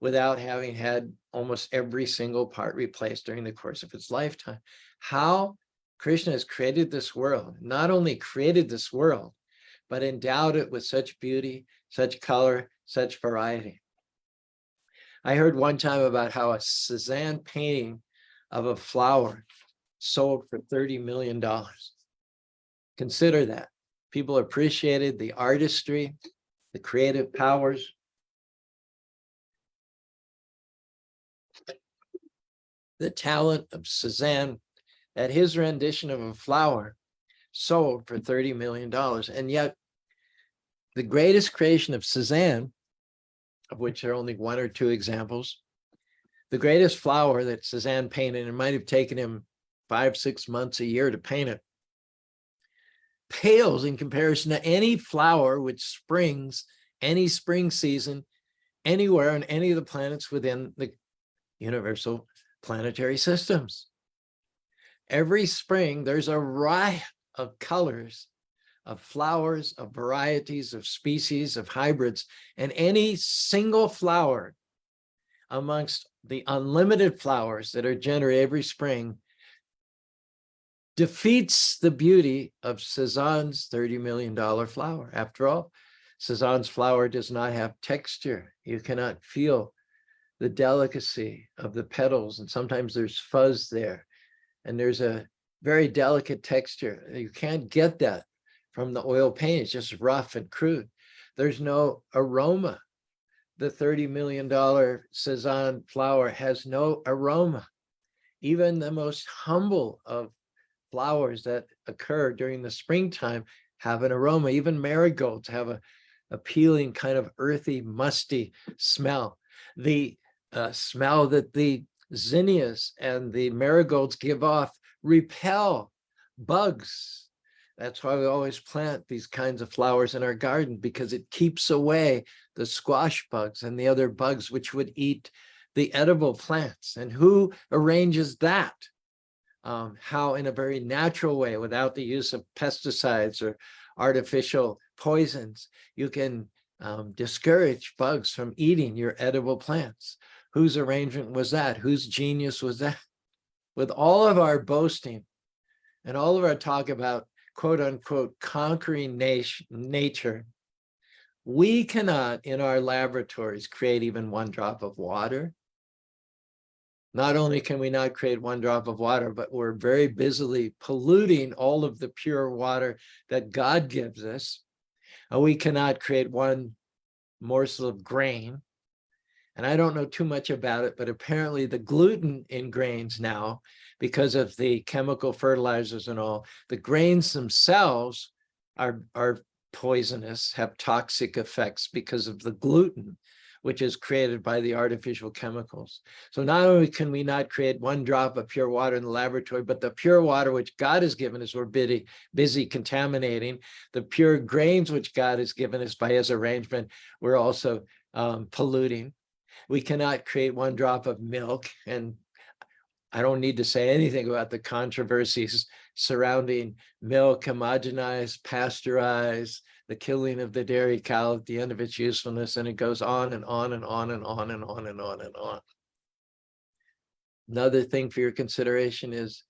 without having had almost every single part replaced during the course of its lifetime? How Krishna has created this world, not only created this world, but endowed it with such beauty, such color, such variety. I heard one time about how a Cezanne painting of a flower sold for $30 million. Consider that. People appreciated the artistry, the creative powers. The talent of Cezanne, that his rendition of a flower sold for $30 million. And yet, the greatest creation of Cezanne, of which there are only one or two examples, the greatest flower that Cezanne painted, it might have taken him 5-6 months a year to paint it, pales in comparison to any flower which springs any spring season anywhere on any of the planets within the universal planetary systems. Every spring, there's a riot of colors, of flowers, of varieties, of species, of hybrids, and any single flower amongst the unlimited flowers that are generated every spring defeats the beauty of Cezanne's $30 million flower. After all, Cezanne's flower does not have texture. You cannot feel the delicacy of the petals, and sometimes there's fuzz there, and there's a very delicate texture. You can't get that from the oil paint. It's just rough and crude. There's no aroma. The $30 million Cezanne flower has no aroma. Even the most humble of flowers that occur during the springtime have an aroma. Even marigolds have a appealing kind of earthy, musty smell. The smell that the zinnias and the marigolds give off repel bugs. That's why we always plant these kinds of flowers in our garden, because it keeps away the squash bugs and the other bugs which would eat the edible plants. And who arranges that? How, in a very natural way, without the use of pesticides or artificial poisons, you can discourage bugs from eating your edible plants. Whose arrangement was that? Whose genius was that? With all of our boasting and all of our talk about quote unquote conquering nature, we cannot in our laboratories create even one drop of water. Not only can we not create one drop of water, but we're very busily polluting all of the pure water that God gives us. And we cannot create one morsel of grain. And I don't know too much about it, but apparently the gluten in grains now, because of the chemical fertilizers and all, the grains themselves are poisonous, have toxic effects because of the gluten, which is created by the artificial chemicals. So not only can we not create one drop of pure water in the laboratory, but the pure water which God has given us, we're busy contaminating. The pure grains which God has given us by his arrangement, we're also polluting. We cannot create one drop of milk. And I don't need to say anything about the controversies surrounding milk, homogenized, pasteurized, the killing of the dairy cow at the end of its usefulness, and it goes on and on and on and on and on and on and on. Another thing for your consideration is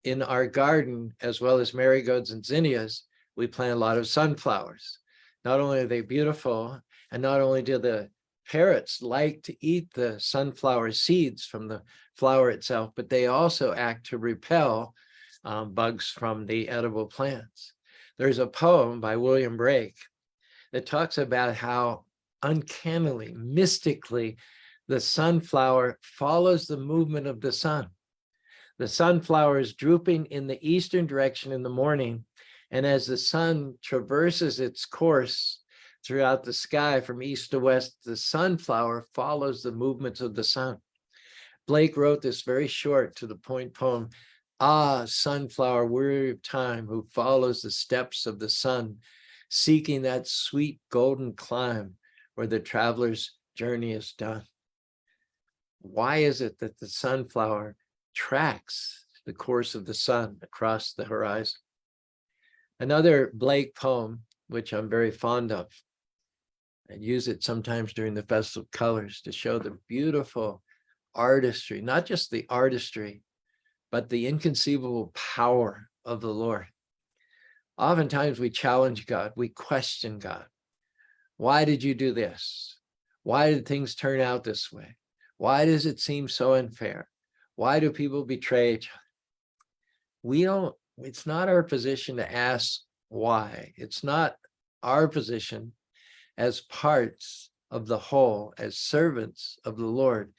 in our garden, as well as marigolds and zinnias, we plant a lot of sunflowers. Not only are they beautiful, and not only do the parrots like to eat the sunflower seeds from the flower itself, but they also act to repel bugs from the edible plants. There's a poem by William Blake that talks about how uncannily, mystically, the sunflower follows the movement of the sun. The sunflower is drooping in the eastern direction in the morning, and as the sun traverses its course throughout the sky from east to west, the sunflower follows the movements of the sun. Blake wrote this very short, to the point poem. Ah, sunflower, weary of time, who follows the steps of the sun, seeking that sweet golden clime where the traveler's journey is done. Why is it that the sunflower tracks the course of the sun across the horizon? Another Blake poem, which I'm very fond of, I use it sometimes during the Festival of Colors to show the beautiful artistry, not just the artistry, but the inconceivable power of the Lord. Oftentimes we challenge God, we question God. Why did you do this? Why did things turn out this way? Why does it seem so unfair? Why do people betray each other? It's not our position to ask why. It's not our position as parts of the whole, as servants of the Lord,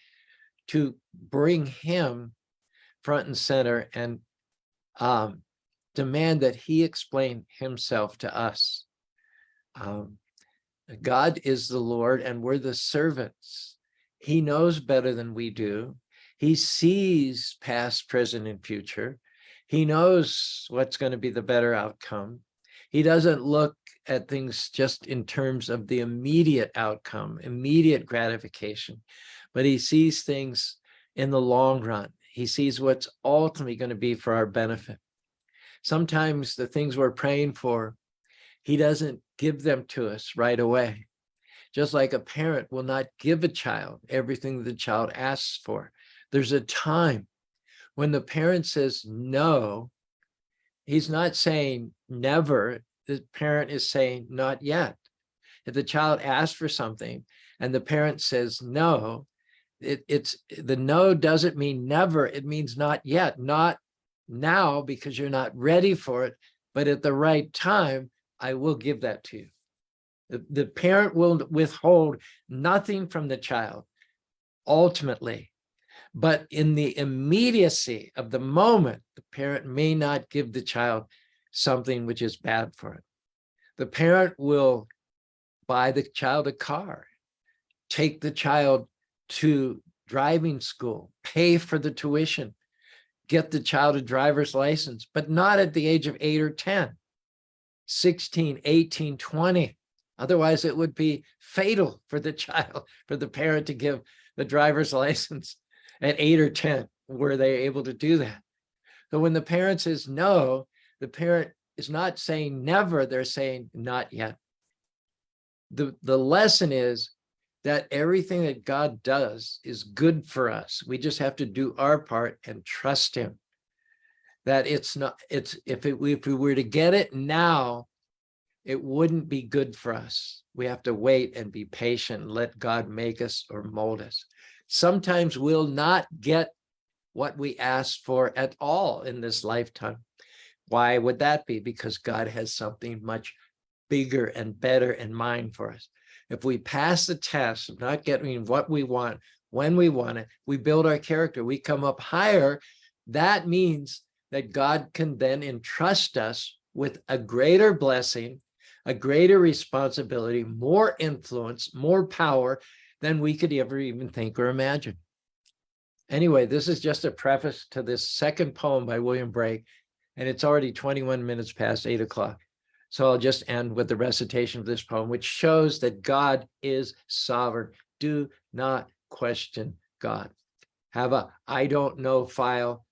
to bring him front and center and demand that he explain himself to us. God is the Lord and we're the servants. He knows better than we do. He sees past, present, and future. He knows what's going to be the better outcome. He doesn't look at things just in terms of the immediate outcome, immediate gratification, but he sees things in the long run. He sees what's ultimately going to be for our benefit. Sometimes the things we're praying for, he doesn't give them to us right away. Just like a parent will not give a child everything the child asks for. There's a time when the parent says no, he's not saying never. The parent is saying not yet. If the child asks for something and the parent says no, it's the no doesn't mean never. It means not yet, not now because you're not ready for it, but at the right time, I will give that to you. The parent will withhold nothing from the child, ultimately. But in the immediacy of the moment, the parent may not give the child something which is bad for it. The parent will buy the child a car, take the child to driving school, pay for the tuition, get the child a driver's license, but not at the age of 8 or 10, 16, 18, 20. Otherwise, it would be fatal for the child, for the parent to give the driver's license at 8 or 10. Were they able to do that? So when the parent says no, the parent is not saying never, they're saying not yet. The lesson is that everything that God does is good for us. We just have to do our part and trust him. That if we were to get it now, it wouldn't be good for us. We have to wait and be patient and let God make us or mold us. Sometimes we'll not get what we ask for at all in this lifetime. Why would that be? Because God has something much bigger and better in mind for us. If we pass the test of not getting what we want, when we want it, we build our character, we come up higher. That means that God can then entrust us with a greater blessing, a greater responsibility, more influence, more power than we could ever even think or imagine. Anyway, this is just a preface to this second poem by William Blake, and it's already 21 minutes past 8 o'clock. So I'll just end with the recitation of this poem, which shows that God is sovereign. Do not question God. Have a I don't know file.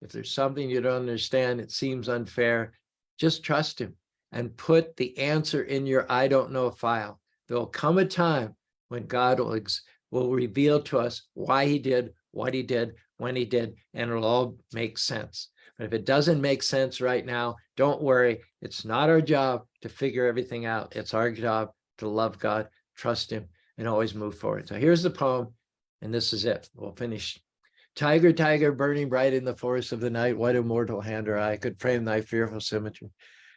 If there's something you don't understand, it seems unfair, just trust him and put the answer in your I don't know file. There'll come a time when God will reveal to us why he did what he did, when he did, and it'll all make sense. But if it doesn't make sense right now, don't worry. It's not our job to figure everything out. It's our job to love God, trust him, and always move forward. So here's the poem, and this is it. We'll finish. Tiger, tiger, burning bright in the forest of the night, what immortal hand or eye could frame thy fearful symmetry?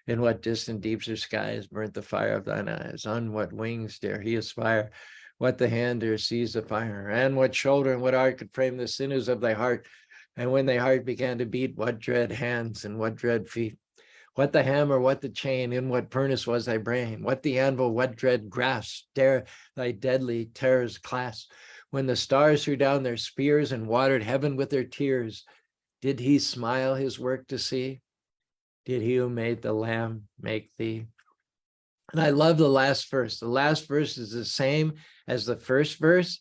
In what distant deeps or skies burnt the fire of thine eyes? On what wings dare he aspire? What the hand dare seize the fire? And what shoulder and what art could frame the sinews of thy heart? And when thy heart began to beat, what dread hands and what dread feet? What the hammer, what the chain, in what furnace was thy brain? What the anvil, what dread grasp dare thy deadly terrors clasp? When the stars threw down their spears and watered heaven with their tears, did he smile his work to see? Did he who made the lamb make thee? And I love the last verse. The last verse is the same as the first verse.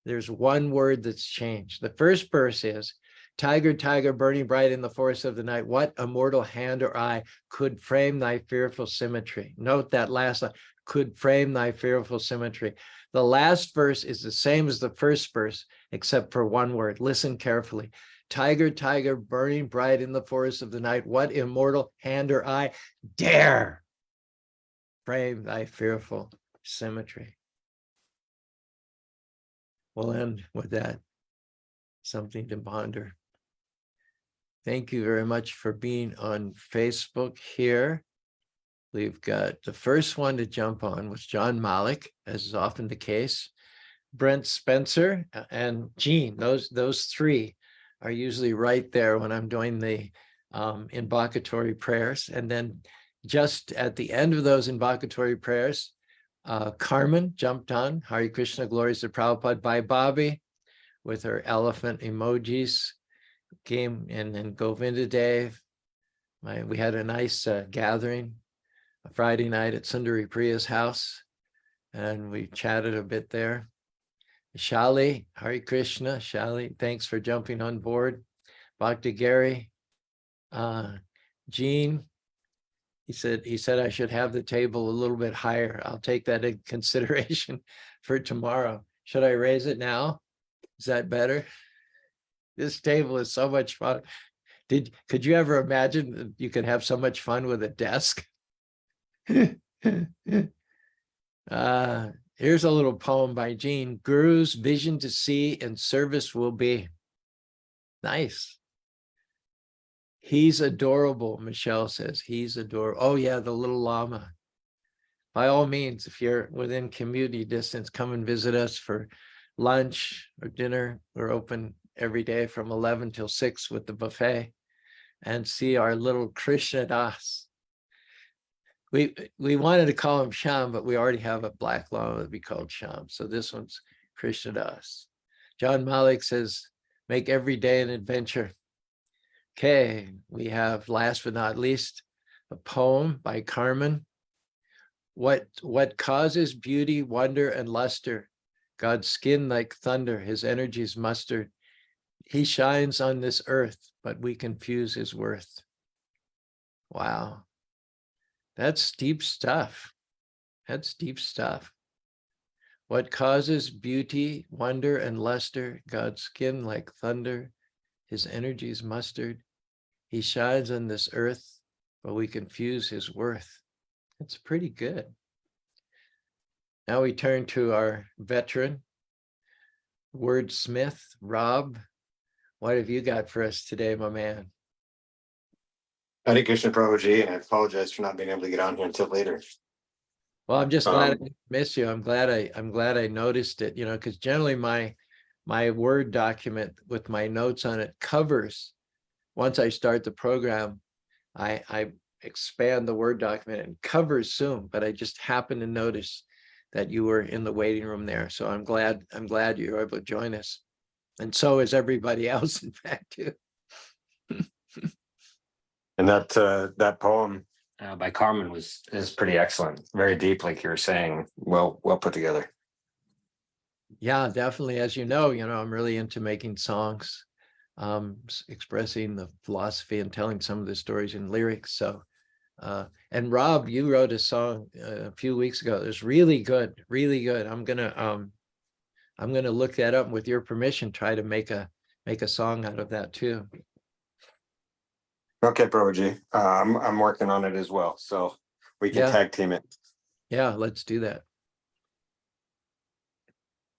There's one word that's changed. The first verse is, tiger, tiger, burning bright in the forest of the night, what immortal hand or eye could frame thy fearful symmetry? Note that last line, could frame thy fearful symmetry. The last verse is the same as the first verse, except for one word. Listen carefully. Tiger, tiger, burning bright in the forest of the night, what immortal hand or eye dare frame thy fearful symmetry? We'll end with that. Something to ponder. Thank you very much for being on Facebook here. We've got the first one to jump on was John Malik, as is often the case. Brent Spencer and Jean, those three are usually right there when I'm doing the invocatory prayers. And then just at the end of those invocatory prayers, Carmen jumped on, Hare Krishna, glories to Prabhupada, by Bobby with her elephant emojis, came in, and Govinda Dev. We had a nice gathering a Friday night at Sundari Priya's house, and we chatted a bit there. Shali, Hare Krishna, Shali, thanks for jumping on board. Bhakti Gary, Jean, he said I should have the table a little bit higher. I'll take that in consideration for tomorrow. Should I raise it now? Is that better? This table is so much fun. Could you ever imagine that you could have so much fun with a desk? Here's a little poem by Jean. Guru's vision to see and service will be. Nice. He's adorable, Michelle says. He's adorable. Oh yeah, the little llama. By all means, if you're within community distance, come and visit us for lunch or dinner. We're open every day from 11 till 6 with the buffet, and see our little Krishna Das. We wanted to call him Sham, but we already have a black llama that we called Sham. So this one's Krishna Das. John Malik says, make every day an adventure. Okay, we have, last but not least, a poem by Carmen. What causes beauty, wonder, and luster? God's skin like thunder, his energies mustered. He shines on this earth, but we confuse his worth. Wow. That's deep stuff. That's deep stuff. What causes beauty, wonder, and luster? God's skin like thunder, his energies mustered. He shines on this earth, but we confuse his worth. That's pretty good. Now we turn to our veteran, wordsmith, Rob. What have you got for us today, my man? Hare Krishna, Prabhuji, and I apologize for not being able to get on here until later. Well, I'm just glad I missed you. I'm glad I noticed it, because generally my Word document with my notes on it covers, once I start the program, I expand the Word document and covers Zoom, but I just happened to notice that you were in the waiting room there. So I'm glad you were able to join us. And so is everybody else, in fact, too. And that poem by Carmen is pretty excellent, very deep, like you were saying, well put together. Yeah, definitely. As you know, I'm really into making songs, expressing the philosophy and telling some of the stories in lyrics. So, and Rob, you wrote a song a few weeks ago. It was really good, really good. I'm gonna I'm going to look that up, and with your permission, try to make a song out of that too. Okay, Prabhuji. I'm working on it as well, so we can tag team it. Yeah, let's do that.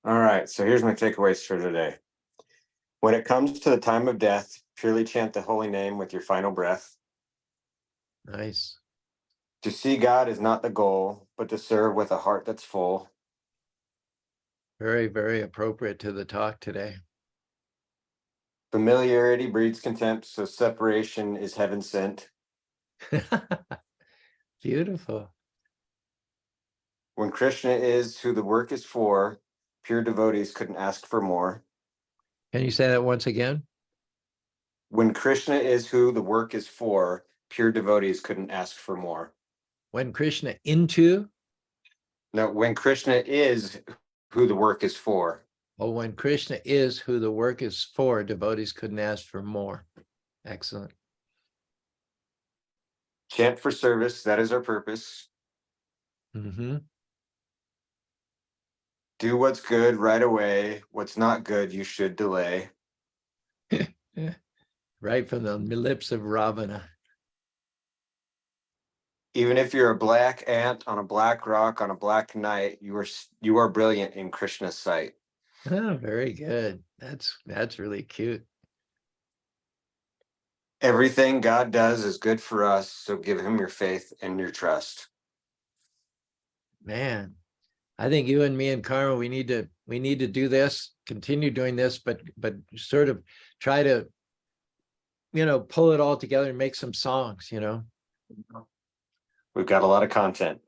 All right, so here's my takeaways for today. When it comes to the time of death, purely chant the holy name with your final breath. Nice. To see God is not the goal, but to serve with a heart that's full. Very, very appropriate to the talk today. Familiarity breeds contempt, so separation is heaven sent. Beautiful. When Krishna is who the work is for, pure devotees couldn't ask for more. Can you say that once again? When Krishna is who the work is for, pure devotees couldn't ask for more. When Krishna into? No, when Krishna is who the work is for. Oh, when Krishna is who the work is for, devotees couldn't ask for more. Excellent. Chant for service, that is our purpose. Mm-hmm. Do what's good right away. What's not good, you should delay. Right from the lips of Ravana. Even if you're a black ant on a black rock on a black night, you are brilliant in Krishna's sight. Oh, very good. That's really cute. Everything God does is good for us, so give him your faith and your trust. Man, I think you and me and Caru, we need to do this, continue doing this, but sort of try to, pull it all together and make some songs, We've got a lot of content.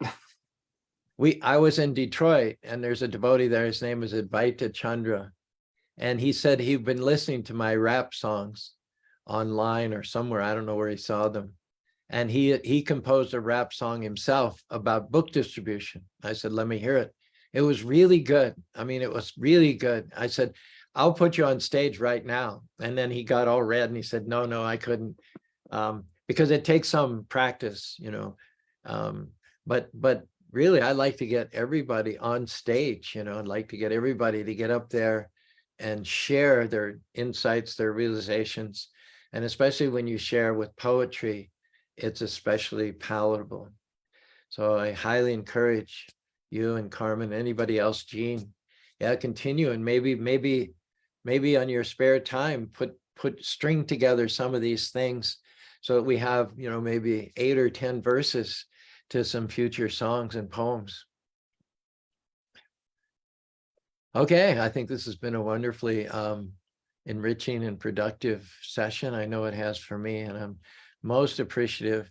I was in Detroit, and there's a devotee there. His name is Advaita Chandra. And he said he'd been listening to my rap songs online or somewhere. I don't know where he saw them. And he composed a rap song himself about book distribution. I said, let me hear it. It was really good. I mean, it was really good. I said, I'll put you on stage right now. And then he got all red and he said, no, I couldn't. Because it takes some practice, but really, I like to get everybody on stage, I'd like to get everybody to get up there and share their insights, their realizations. And especially when you share with poetry, it's especially palatable. So I highly encourage you and Carmen, anybody else, Jean, continue. And maybe on your spare time, put string together some of these things so that we have, maybe 8 or 10 verses to some future songs and poems. Okay, I think this has been a wonderfully enriching and productive session. I know it has for me, and I'm most appreciative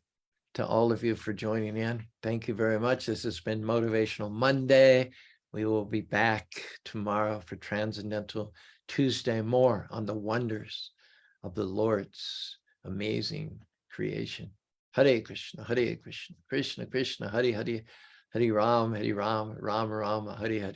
to all of you for joining in. Thank you very much. This has been Motivational Monday. We will be back tomorrow for Transcendental Tuesday, more on the wonders of the Lord's amazing creation. Hare Krishna, Krishna Krishna, Hare Hare, Hare Ram, Ram Rama, Hare Hare.